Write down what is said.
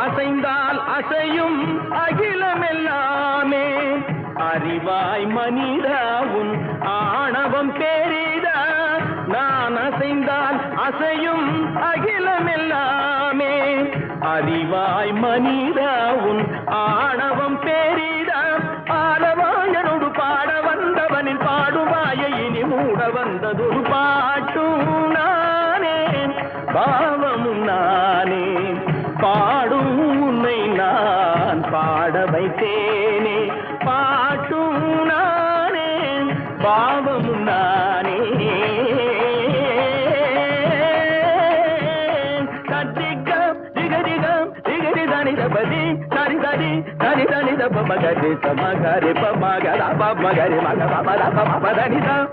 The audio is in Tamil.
அசைந்தால் அசையும் அகிலமெல்லாமே அறிவாய் மனிதா உன் ஆணவம் பெரிதா நான் அசைந்தால் அசையும் அகிலமெல்லாமே அறிவாய் மனிதா உன் ஆணவம் பெரிதா ஆலவாயனோடு பாட வந்தவனின் பாடுவாயை இனி மூட வந்ததொரு பாட்டும் நானே பாவமும் நானே பாடும் உன்னை நான் பாட வைத்தேனே பாட்டும் நானே பாவமும் நானே கட்டிக்கம் திகதிகம் திகதி தனிதபதி சரி சரி சரி தனித பமகரி சமகரி பமகர பமகரி மக பமர பம தனிதம்